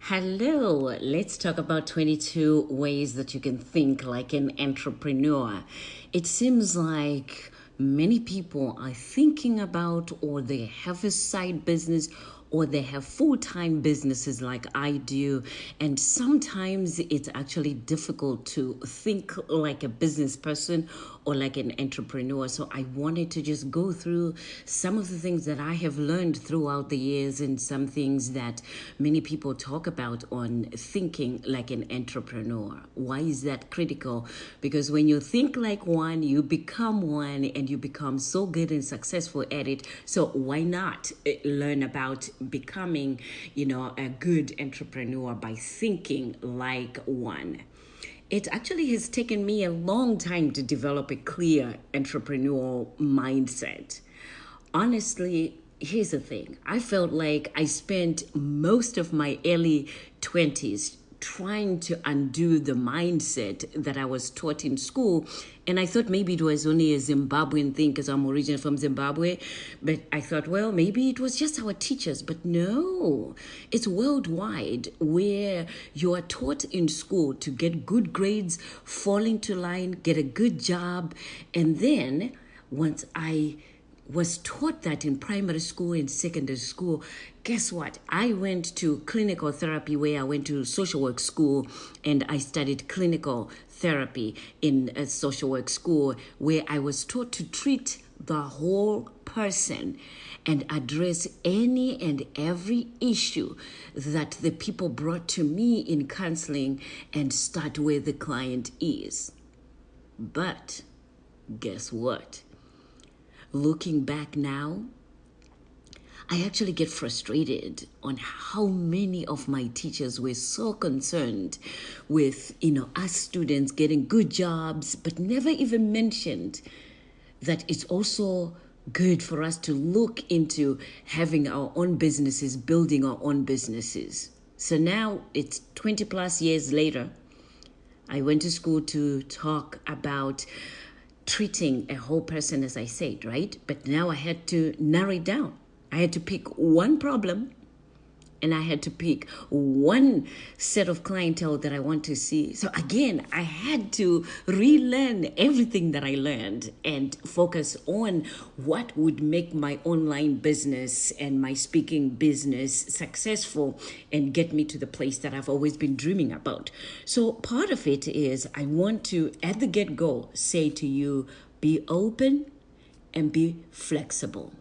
Hello, let's talk about 22 ways that you can think like an entrepreneur. It seems like many people are thinking about, or they have a side business, or they have full-time businesses like I do, and sometimes it's actually difficult to think like a business person or like an entrepreneur. So I wanted to just go through some of the things that I have learned throughout the years and some things that many people talk about on thinking like an entrepreneur. Why is that critical? Because when you think like one, you become one, and you become so good and successful at it. So why not learn about becoming, a good entrepreneur by thinking like one? It actually has taken me a long time to develop a clear entrepreneurial mindset. Honestly, here's the thing. I felt like I spent most of my early 20s trying to undo the mindset that I was taught in school. And I thought maybe it was only a Zimbabwean thing because I'm originally from Zimbabwe. But I thought, well, maybe it was just our teachers. But no, it's worldwide, where you are taught in school to get good grades, fall into line, get a good job. And then once I was taught that in primary school and secondary school, guess what? I went to clinical therapy, where I went to social work school, and I studied clinical therapy in a social work school, where I was taught to treat the whole person and address any and every issue that the people brought to me in counseling and start where the client is. But guess what? Looking back now, I actually get frustrated on how many of my teachers were so concerned with, us students getting good jobs, but never even mentioned that it's also good for us to look into having our own businesses, building our own businesses. So now it's 20 plus years later. I went to school to talk about treating a whole person, as I said, right? But now I had to narrow it down. I had to pick one problem, and I had to pick one set of clientele that I want to see. So again, I had to relearn everything that I learned and focus on what would make my online business and my speaking business successful and get me to the place that I've always been dreaming about. So part of it is I want to, at the get-go, say to you, be open and be flexible.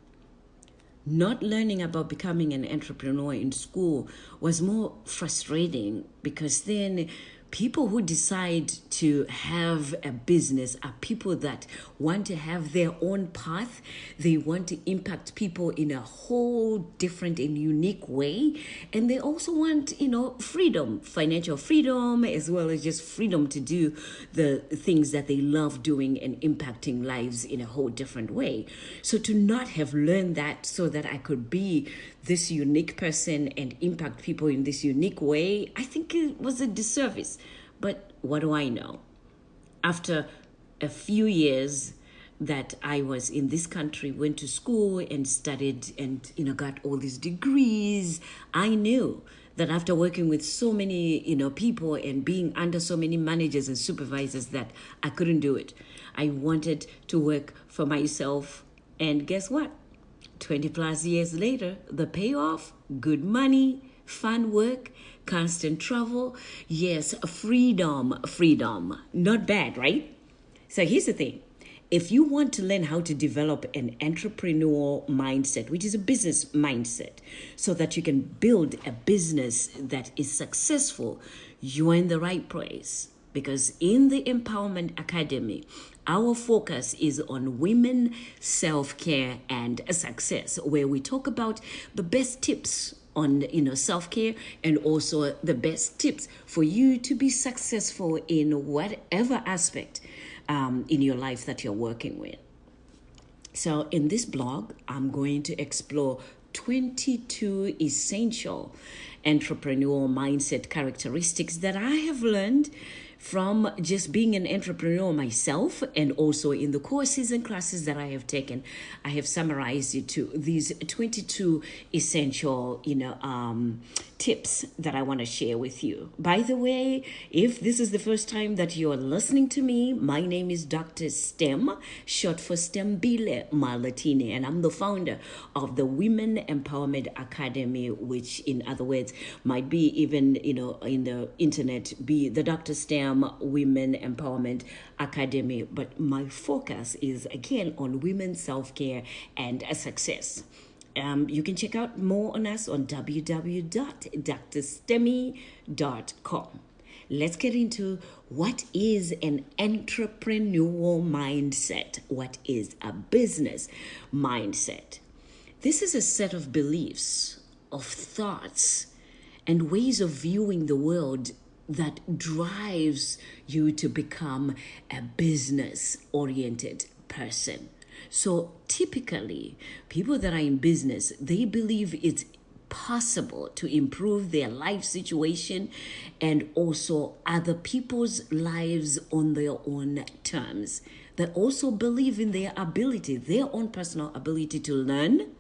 Not learning about becoming an entrepreneur in school was more frustrating, because then people who decide to have a business are people that want to have their own path. They want to impact people in a whole different and unique way. And they also want, freedom, financial freedom, as well as just freedom to do the things that they love doing and impacting lives in a whole different way. So to not have learned that so that I could be this unique person and impact people in this unique way, I think it was a disservice. But what do I know? After a few years that I was in this country, went to school and studied and, got all these degrees, I knew that after working with so many, people and being under so many managers and supervisors, that I couldn't do it. I wanted to work for myself. And guess what? 20 plus years later, the payoff, good money, fun work, constant travel. Yes, freedom. Not bad, right? So here's the thing. If you want to learn how to develop an entrepreneurial mindset, which is a business mindset, so that you can build a business that is successful, you're in the right place. Because in the Empowerment Academy, our focus is on women, self-care, and success, where we talk about the best tips on self-care, and also the best tips for you to be successful in whatever aspect in your life that you're working with. So in this blog, I'm going to explore 22 essential entrepreneurial mindset characteristics that I have learned from just being an entrepreneur myself, and also in the courses and classes that I have taken, I have summarized it to these 22 essential, tips that I want to share with you. By the way, if this is the first time that you're listening to me, my name is Dr. STEM, short for Stembile Malatine, and I'm the founder of the Women Empowerment Academy, which in other words might be even, in the internet, be the Dr. STEM Women Empowerment Academy. But my focus is again on women's self-care and success. You can check out more on us on www.drstemi.com. Let's get into what is an entrepreneurial mindset. What is a business mindset? This is a set of beliefs, of thoughts, and ways of viewing the world that drives you to become a business-oriented person. So typically, people that are in business, they believe it's possible to improve their life situation and also other people's lives on their own terms. They also believe in their ability, their own personal ability to learn,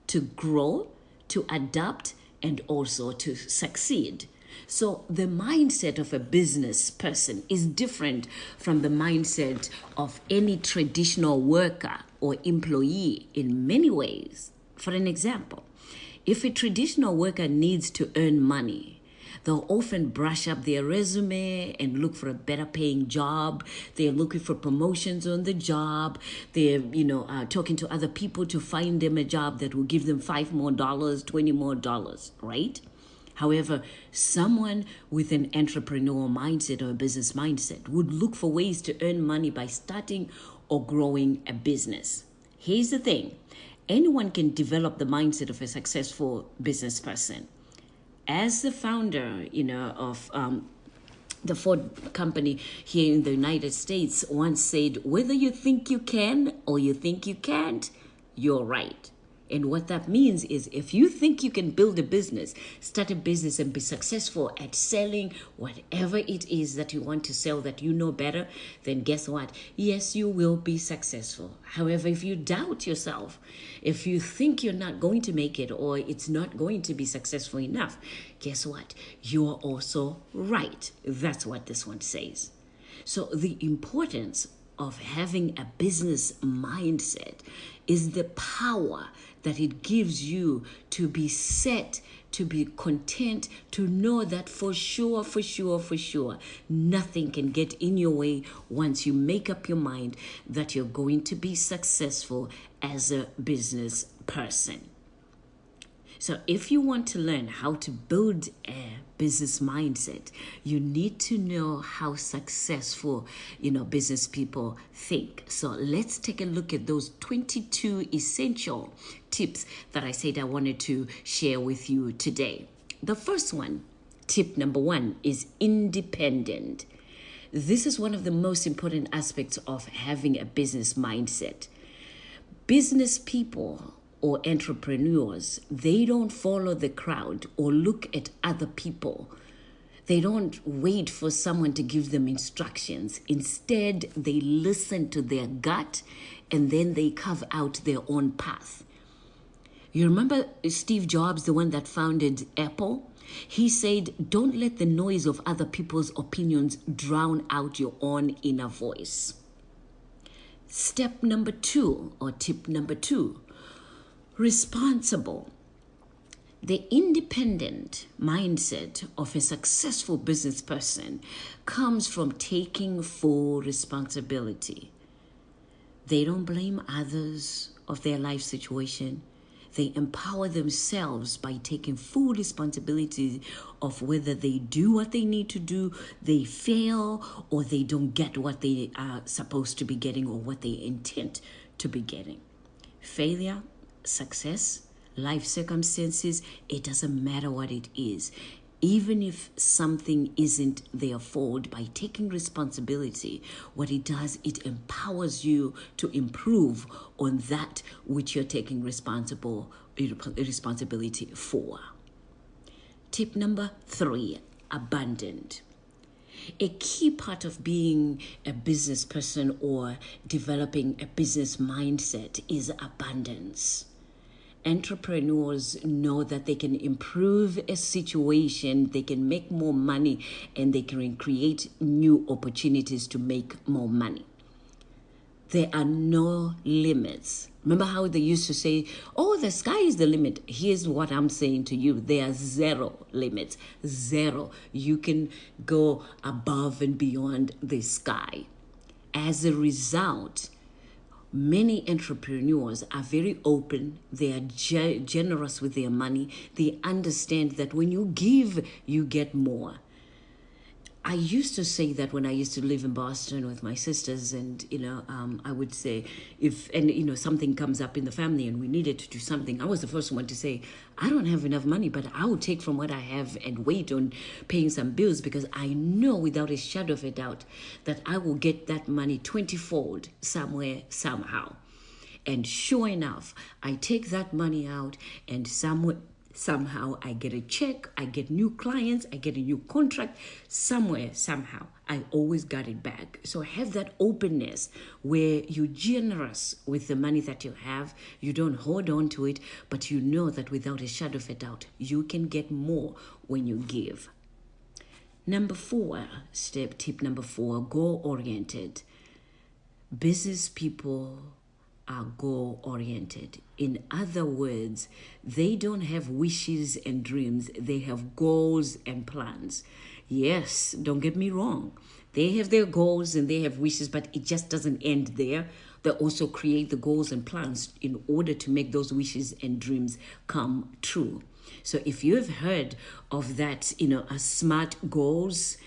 to grow, to adapt, and also to succeed. So the mindset of a business person is different from the mindset of any traditional worker or employee in many ways. For an example, if a traditional worker needs to earn money, they'll often brush up their resume and look for a better paying job. They're looking for promotions on the job. They're, talking to other people to find them a job that will give them $5 more, $20 more, right? However, someone with an entrepreneurial mindset or a business mindset would look for ways to earn money by starting or growing a business. Here's the thing. Anyone can develop the mindset of a successful business person. As the founder, of the Ford company here in the United States once said, whether you think you can or you think you can't, you're right. And what that means is if you think you can build a business, start a business and be successful at selling whatever it is that you want to sell that you know better, then guess what? Yes, you will be successful. However, if you doubt yourself, if you think you're not going to make it or it's not going to be successful enough, guess what? You're also right. That's what this one says. So the importance of having a business mindset is the power that it gives you to be set, to be content, to know that for sure, nothing can get in your way once you make up your mind that you're going to be successful as a business person. So if you want to learn how to build a business mindset, you need to know how successful, business people think. So let's take a look at those 22 essential tips that I said I wanted to share with you today. The first one, tip number 1, is independent. This is one of the most important aspects of having a business mindset. Business people or entrepreneurs, they don't follow the crowd or look at other people. They don't wait for someone to give them instructions. Instead, they listen to their gut and then they carve out their own path. You remember Steve Jobs, the one that founded Apple? He said, don't let the noise of other people's opinions drown out your own inner voice. Step number 2, or tip number 2, responsible. The independent mindset of a successful business person comes from taking full responsibility. They don't blame others of their life situation. They empower themselves by taking full responsibility of whether they do what they need to do, they fail, or they don't get what they are supposed to be getting or what they intend to be getting. Failure, success, life circumstances, it doesn't matter what it is. Even if something isn't their fault, by taking responsibility, what it does, it empowers you to improve on that which you're taking responsibility for. Tip number 3, abundant. A key part of being a business person or developing a business mindset is abundance. Entrepreneurs know that they can improve a situation, they can make more money, and they can create new opportunities to make more money. There are no limits. Remember how they used to say, oh, the sky is the limit. Here's what I'm saying to you. There are zero limits. Zero. You can go above and beyond the sky. As a result, many entrepreneurs are very open. They are generous with their money. They understand that when you give, you get more. I used to say that when I used to live in Boston with my sisters, and I would say if something comes up in the family and we needed to do something, I was the first one to say, I don't have enough money, but I will take from what I have and wait on paying some bills, because I know without a shadow of a doubt that I will get that money 20-fold somewhere, somehow. And sure enough, I take that money out, and somehow I get a check, I get new clients, I get a new contract. Somewhere, somehow, I always got it back. So have that openness where you're generous with the money that you have. You don't hold on to it, but you know that without a shadow of a doubt, you can get more when you give. Tip number 4, goal-oriented. Business people are goal-oriented. In other words, they don't have wishes and dreams. They have goals and plans. Yes, don't get me wrong. They have their goals and they have wishes, but it just doesn't end there. They also create the goals and plans in order to make those wishes and dreams come true. So if you've heard of that, SMART goals,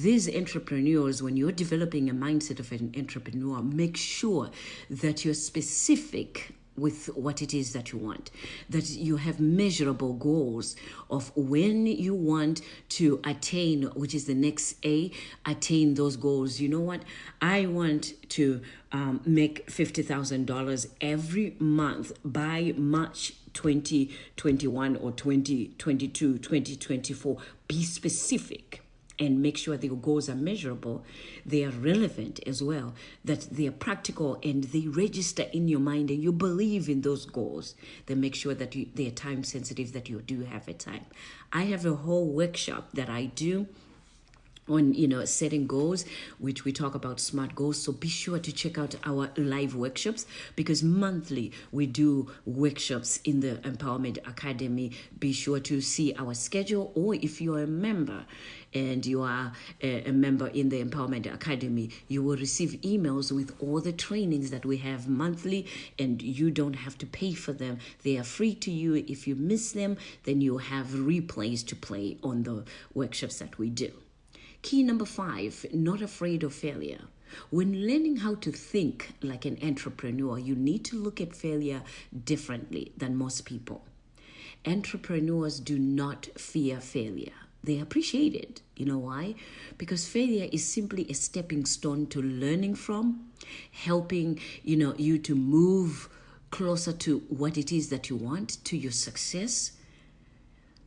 these entrepreneurs, when you're developing a mindset of an entrepreneur, make sure that you're specific with what it is that you want, that you have measurable goals of when you want to attain, which is the next A, attain those goals. You know what? I want to make $50,000 every month by March 2021 or 2022, 2024. Be specific. And make sure that your goals are measurable, they are relevant as well, that they are practical and they register in your mind and you believe in those goals. Then make sure that they are time sensitive, that you do have a time. I have a whole workshop that I do on setting goals, which we talk about SMART goals. So be sure to check out our live workshops, because monthly we do workshops in the Empowerment Academy. Be sure to see our schedule, or if you're a member and you are a member in the Empowerment Academy, you will receive emails with all the trainings that we have monthly, and you don't have to pay for them. They are free to you. If you miss them, then you have replays to play on the workshops that we do. Key number 5, not afraid of failure. When learning how to think like an entrepreneur, you need to look at failure differently than most people. Entrepreneurs do not fear failure. They appreciate it. You know why? Because failure is simply a stepping stone to learning from, helping you to move closer to what it is that you want, to your success.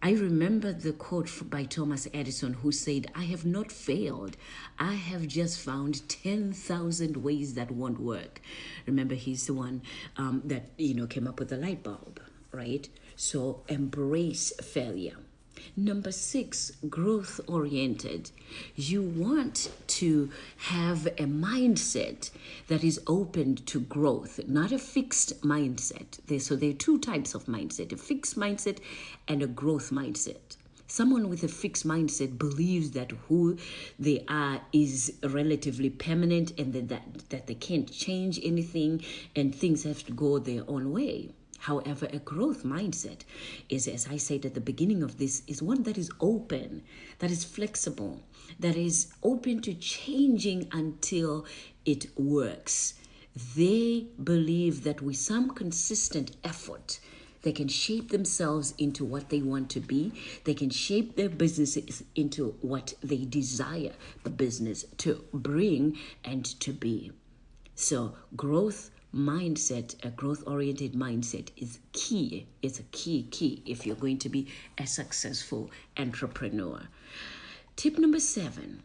I remember the quote by Thomas Edison, who said, I have not failed. I have just found 10,000 ways that won't work. Remember, he's the one that came up with the light bulb, right? So embrace failure. Number 6, growth oriented. You want to have a mindset that is open to growth, not a fixed mindset. So there are 2 types of mindset, a fixed mindset and a growth mindset. Someone with a fixed mindset believes that who they are is relatively permanent, and that they can't change anything and things have to go their own way. However, a growth mindset is, as I said at the beginning of this, is one that is open, that is flexible, that is open to changing until it works. They believe that with some consistent effort, they can shape themselves into what they want to be. They can shape their businesses into what they desire the business to bring and to be. So growth mindset, a growth-oriented mindset is key. It's a key if you're going to be a successful entrepreneur. Tip number 7,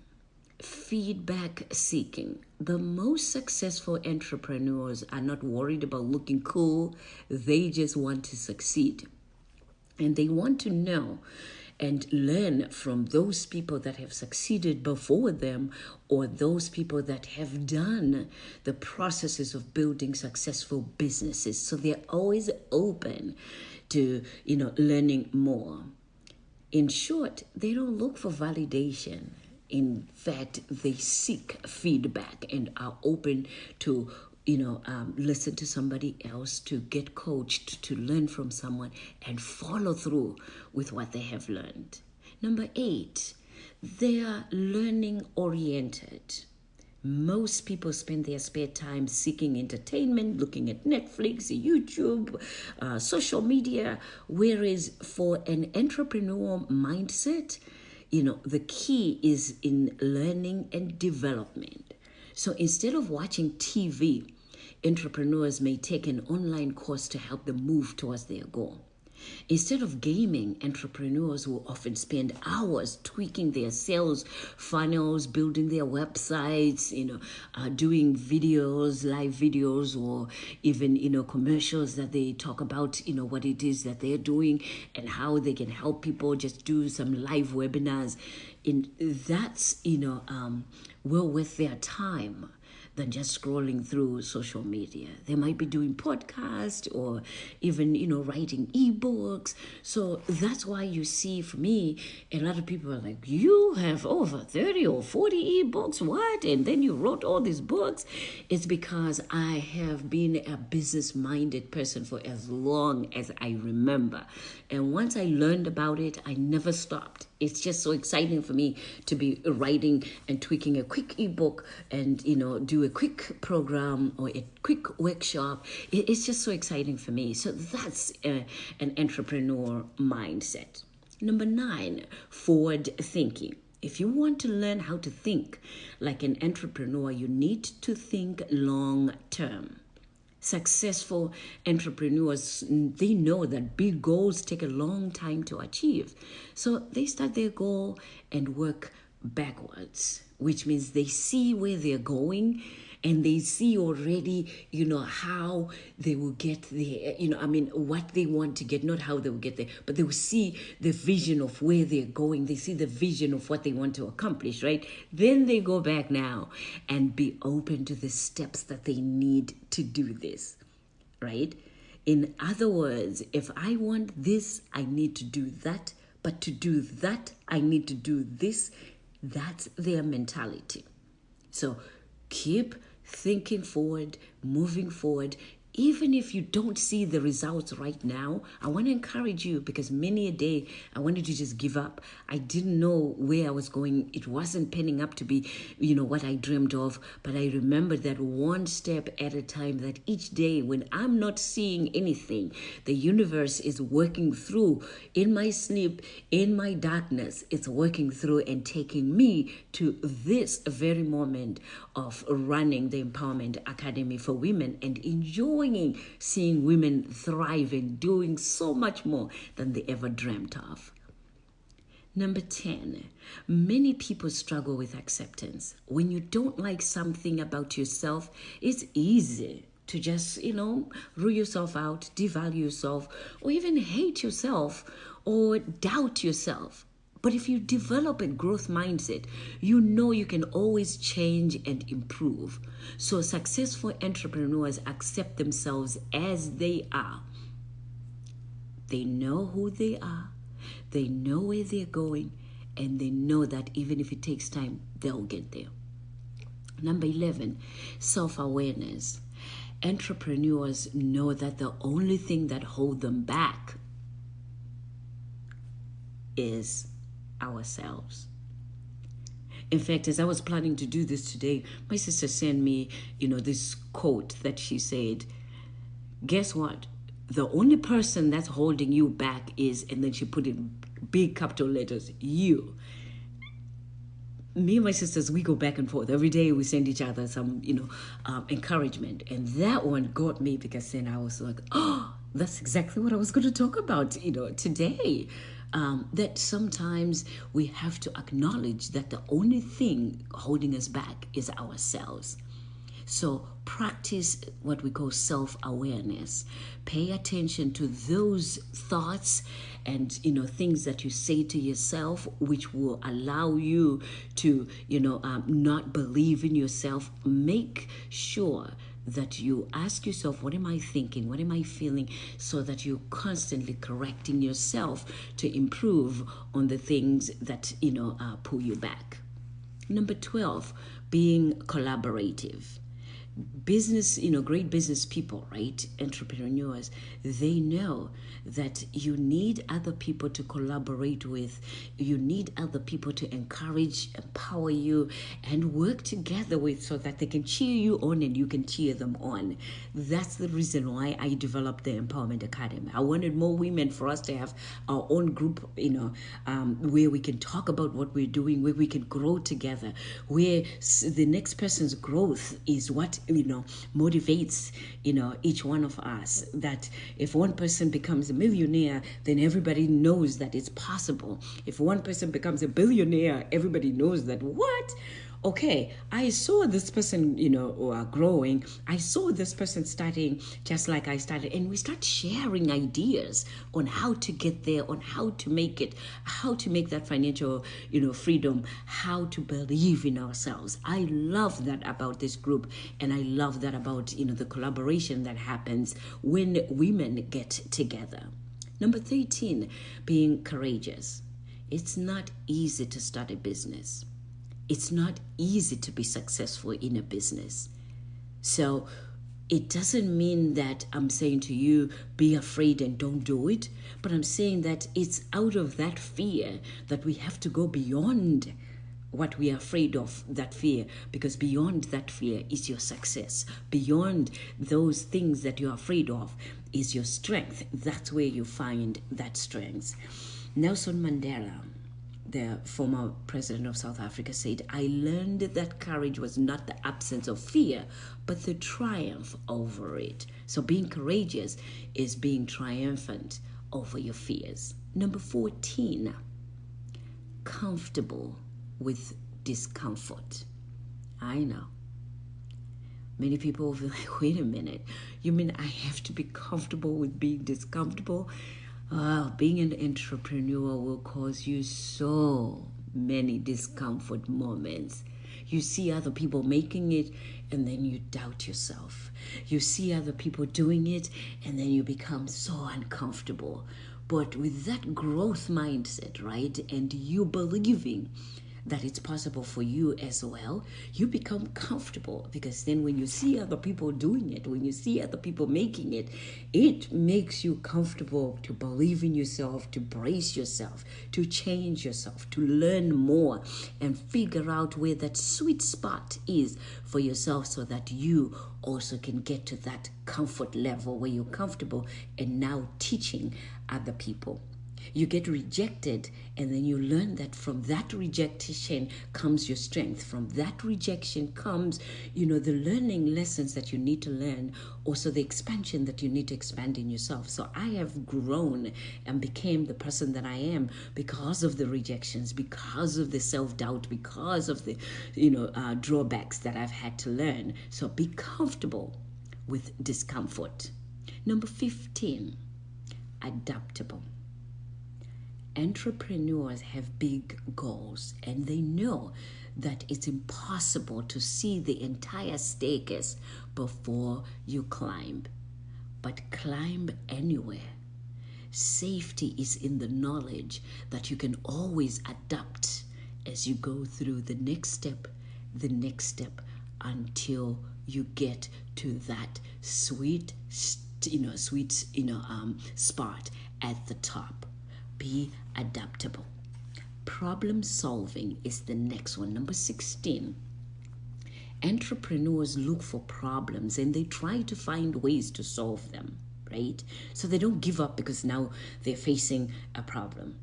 feedback seeking. The most successful entrepreneurs are not worried about looking cool, they just want to succeed. And they want to know and learn from those people that have succeeded before them, or those people that have done the processes of building successful businesses. So they're always open to, learning more. In short, they don't look for validation. In fact, they seek feedback and are open to listen to somebody else, to get coached, to learn from someone, and follow through with what they have learned. Number 8, they are learning oriented. Most people spend their spare time seeking entertainment, looking at Netflix, YouTube, social media, whereas for an entrepreneurial mindset, the key is in learning and development. So instead of watching TV, entrepreneurs may take an online course to help them move towards their goal. Instead of gaming, entrepreneurs will often spend hours tweaking their sales funnels, building their websites, doing videos, live videos, or even, commercials that they talk about, what it is that they're doing and how they can help people. Just do some live webinars. That's, well worth their time than just scrolling through social media. They might be doing podcasts or even, writing ebooks. So that's why you see, for me, a lot of people are like, you have over 30 or 40 ebooks, what? And then you wrote all these books. It's because I have been a business-minded person for as long as I remember. And once I learned about it, I never stopped. It's just so exciting for me to be writing and tweaking a quick ebook and, do a quick program or a quick workshop. It's just so exciting for me. So that's an entrepreneur mindset. Number 9, forward thinking. If you want to learn how to think like an entrepreneur, you need to think long term. Successful entrepreneurs, they know that big goals take a long time to achieve. So they start their goal and work backwards, which means they see where they're going and they see already, how they will get there, what they want to get, not how they will get there, but they will see the vision of where they're going. They see the vision of what they want to accomplish, right? Then they go back now and be open to the steps that they need to do this, right? In other words, if I want this, I need to do that, but to do that, I need to do this. That's their mentality. So keep thinking forward, moving forward. Even if you don't see the results right now, I want to encourage you, because many a day I wanted to just give up. I didn't know where I was going. It wasn't panning up to be, what I dreamed of. But I remember that one step at a time, that each day when I'm not seeing anything, the universe is working through in my sleep, in my darkness. It's working through and taking me to this very moment of running the Empowerment Academy for Women and enjoying seeing women thrive and doing so much more than they ever dreamt of. Number 10, many people struggle with acceptance. When you don't like something about yourself, it's easy to just, rule yourself out, devalue yourself, or even hate yourself or doubt yourself. But if you develop a growth mindset, you know you can always change and improve. So successful entrepreneurs accept themselves as they are. They know who they are, they know where they're going, and they know that even if it takes time, they'll get there. Number 11, self-awareness. Entrepreneurs know that the only thing that holds them back is ourselves. In fact, as I was planning to do this today, my sister sent me, this quote that she said, guess what? The only person that's holding you back is, and then she put in big capital letters, you. Me and my sisters, we go back and forth. Every day we send each other some, encouragement. And that one got me, because then I was like, oh, that's exactly what I was going to talk about, today. that sometimes we have to acknowledge that the only thing holding us back is ourselves. So practice what we call self-awareness. Pay attention to those thoughts and things that you say to yourself, which will allow you to not believe in yourself. Make sure that you ask yourself, what am I thinking? What am I feeling? So that you're constantly correcting yourself to improve on the things that pull you back. Number 12, being collaborative. Business, great business people, right? Entrepreneurs, they know that you need other people to collaborate with. You need other people to encourage, empower you, and work together with, so that they can cheer you on and you can cheer them on. That's the reason why I developed the Empowerment Academy. I wanted more women, for us to have our own group, where we can talk about what we're doing, where we can grow together, where the next person's growth is what motivates each one of us. That if one person becomes a millionaire, then everybody knows that it's possible. If one person becomes a billionaire, everybody knows that what. Okay, I saw this person, growing. I saw this person starting just like I started. And we start sharing ideas on how to get there, on how to make it, how to make that financial, freedom, how to believe in ourselves. I love that about this group. And I love that about, the collaboration that happens when women get together. Number 13, being courageous. It's not easy to start a business. It's not easy to be successful in a business. So it doesn't mean that I'm saying to you, be afraid and don't do it. But I'm saying that it's out of that fear that we have to go beyond what we are afraid of, that fear, because beyond that fear is your success. Beyond those things that you're afraid of is your strength. That's where you find that strength. Nelson Mandela, the former president of South Africa, said, I learned that courage was not the absence of fear, but the triumph over it. So being courageous is being triumphant over your fears. Number 14, comfortable with discomfort. I know. Many people will be like, wait a minute, you mean I have to be comfortable with being discomfortable? Being an entrepreneur will cause you so many discomfort moments. You see other people making it, and then you doubt yourself. You see other people doing it, and then you become so uncomfortable. But with that growth mindset, right, and you believing that it's possible for you as well, you become comfortable, because then when you see other people doing it, when you see other people making it, it makes you comfortable to believe in yourself, to brace yourself, to change yourself, to learn more and figure out where that sweet spot is for yourself, so that you also can get to that comfort level where you're comfortable and now teaching other people. You get rejected, and then you learn that from that rejection comes your strength. From that rejection comes, the learning lessons that you need to learn, also the expansion that you need to expand in yourself. So I have grown and became the person that I am because of the rejections, because of the self-doubt, because of the, drawbacks that I've had to learn. So be comfortable with discomfort. Number 15, adaptable. Entrepreneurs have big goals, and they know that it's impossible to see the entire staircase before you climb. But climb anywhere. Safety is in the knowledge that you can always adapt as you go through the next step, until you get to that sweet spot at the top. Be adaptable. Problem solving is the next one. Number 16. Entrepreneurs look for problems and they try to find ways to solve them, right? So they don't give up because now they're facing a problem.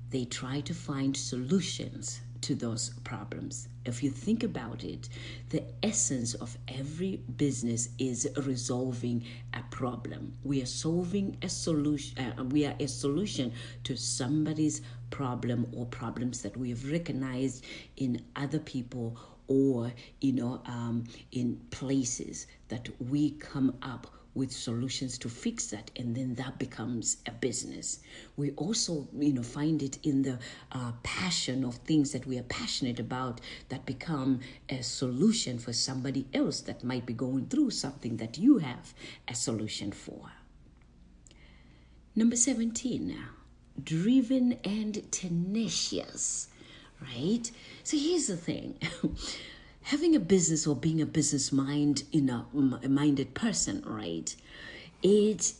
They try to find solutions to those problems. If you think about it, the essence of every business is resolving a problem. We are solving a solution. We are a solution to somebody's problem or problems that we have recognized in other people or in places that we come up with solutions to fix that, and then that becomes a business. We also find it in the passion of things that we are passionate about that become a solution for somebody else that might be going through something that you have a solution for. Number 17 now, driven and tenacious, right? So here's the thing. Having a business or being a business minded person, right? It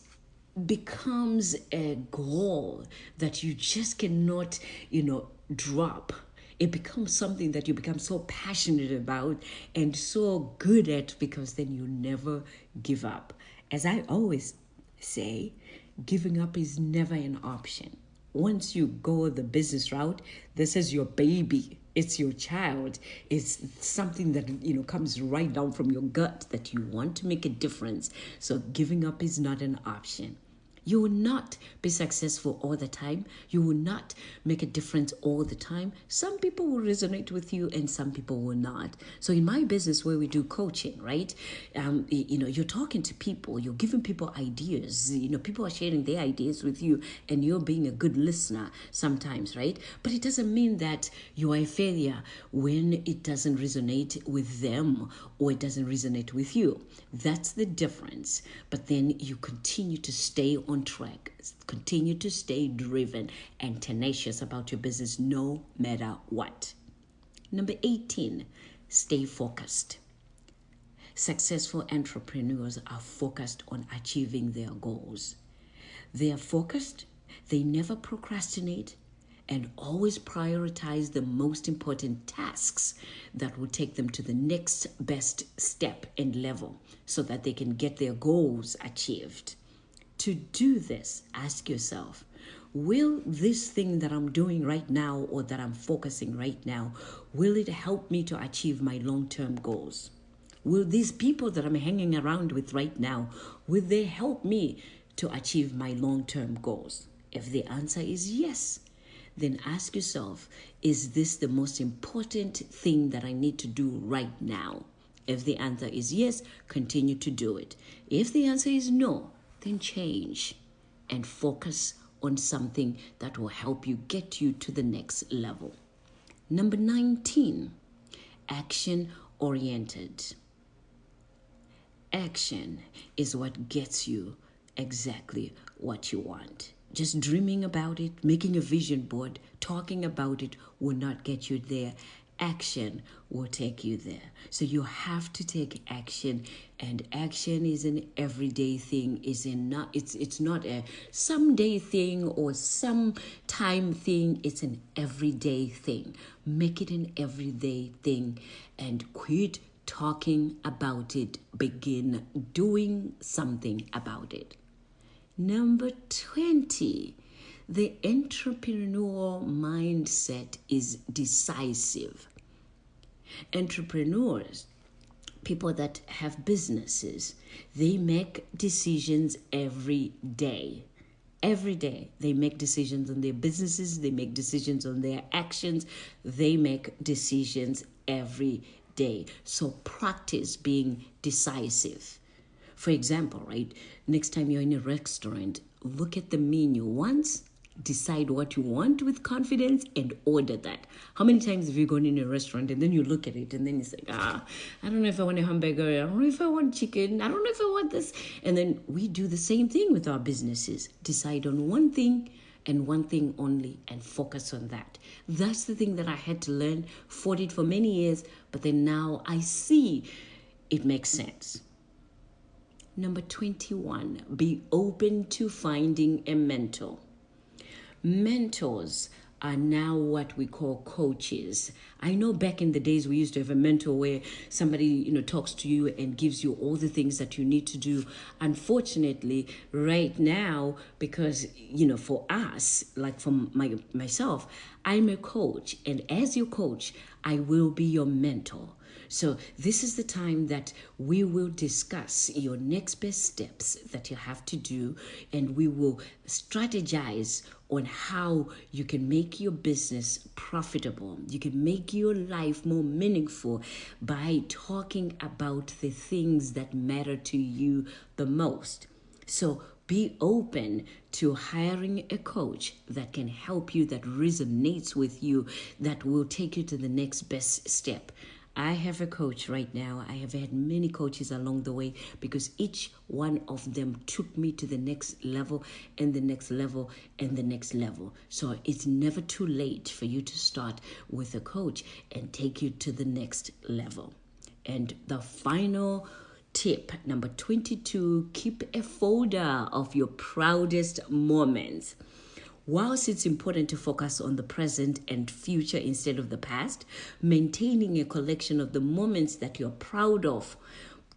becomes a goal that you just cannot, drop. It becomes something that you become so passionate about and so good at, because then you never give up. As I always say, giving up is never an option. Once you go the business route, this is your baby. It's your child. It's something that, comes right down from your gut that you want to make a difference. So giving up is not an option. You will not be successful all the time. You will not make a difference all the time. Some people will resonate with you and some people will not. So in my business where we do coaching, right? You're talking to people, you're giving people ideas. People are sharing their ideas with you and you're being a good listener sometimes, right? But it doesn't mean that you are a failure when it doesn't resonate with them or it doesn't resonate with you. That's the difference. But then you continue to stay on track, continue to stay driven and tenacious about your business no matter what. Number 18, stay focused. Successful entrepreneurs are focused on achieving their goals. They are focused, they never procrastinate, and always prioritize the most important tasks that will take them to the next best step and level so that they can get their goals achieved. To do this, ask yourself, will this thing that I'm doing right now or that I'm focusing right now, will it help me to achieve my long-term goals? Will these people that I'm hanging around with right now, will they help me to achieve my long-term goals? If the answer is yes, then ask yourself, is this the most important thing that I need to do right now? If the answer is yes, continue to do it. If the answer is no, then change and focus on something that will help you get you to the next level. Number 19, action-oriented. Action is what gets you exactly what you want. Just dreaming about it, making a vision board, talking about it will not get you there. Action will take you there. So you have to take action, and action is an everyday thing. It's not a someday thing or some time thing. It's an everyday thing. Make it an everyday thing and quit talking about it. Begin doing something about it. Number 20, the entrepreneurial mindset is decisive. Entrepreneurs, people that have businesses, they make decisions every day. Every day, they make decisions on their businesses, they make decisions on their actions, they make decisions every day. So practice being decisive. For example, right, next time you're in a restaurant, look at the menu once, decide what you want with confidence and order that. How many times have you gone in a restaurant and then you look at it and then you say, I don't know if I want a hamburger, I don't know if I want chicken, I don't know if I want this. And then we do the same thing with our businesses. Decide on one thing and one thing only and focus on that. That's the thing that I had to learn, fought it for many years, but then now I see it makes sense. Number 21, be open to finding a mentor. Mentors are now what we call coaches. I know back in the days we used to have a mentor where somebody, talks to you and gives you all the things that you need to do. Unfortunately, right now, because, for us, like for myself, I'm a coach. And as your coach, I will be your mentor. So this is the time that we will discuss your next best steps that you have to do, and we will strategize on how you can make your business profitable. You can make your life more meaningful by talking about the things that matter to you the most. So be open to hiring a coach that can help you, that resonates with you, that will take you to the next best step. I have a coach right now. I have had many coaches along the way because each one of them took me to the next level and the next level and the next level. So it's never too late for you to start with a coach and take you to the next level. And the final tip, number 22, keep a folder of your proudest moments. Whilst it's important to focus on the present and future instead of the past, maintaining a collection of the moments that you're proud of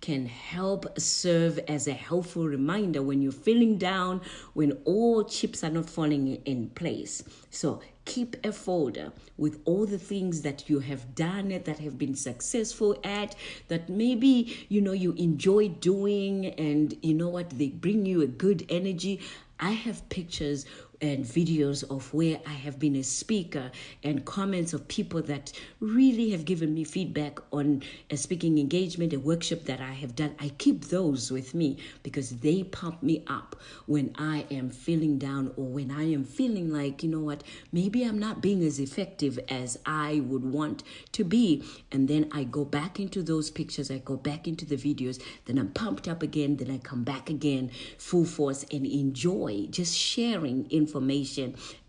can help serve as a helpful reminder when you're feeling down, when all chips are not falling in place. So keep a folder with all the things that you have done, that have been successful at, that maybe, you enjoy doing, and they bring you a good energy. I have pictures and videos of where I have been a speaker and comments of people that really have given me feedback on a speaking engagement, a workshop that I have done. I keep those with me because they pump me up when I am feeling down, or when I am feeling like, maybe I'm not being as effective as I would want to be. And then I go back into those pictures, I go back into the videos, then I'm pumped up again, then I come back again full force and enjoy just sharing information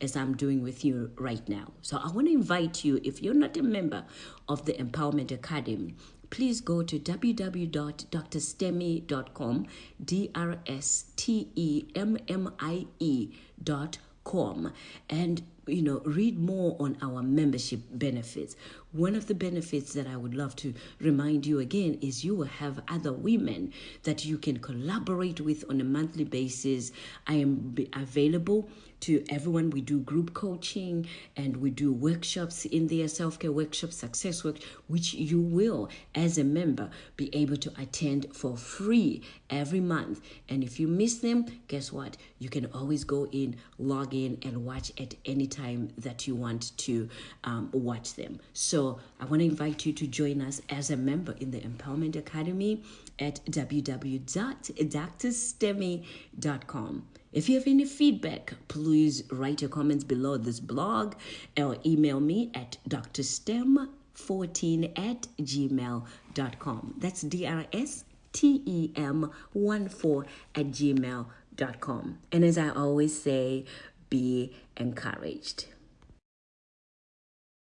as I'm doing with you right now. So I want to invite you, if you're not a member of the Empowerment Academy, please go to www.drstemmie.com, DRSTEMMIE.com, and read more on our membership benefits. One of the benefits that I would love to remind you again is you will have other women that you can collaborate with on a monthly basis. I am available to everyone. We do group coaching and we do workshops in there, self-care workshops, success work, which you will, as a member, be able to attend for free every month. And if you miss them, guess what? You can always go in, log in, and watch at any time that you want to watch them. So I want to invite you to join us as a member in the Empowerment Academy at www.drstemmie.com. If you have any feedback, please write your comments below this blog or email me at drstem14@gmail.com. That's DRSTEM14@gmail.com. And as I always say, be encouraged.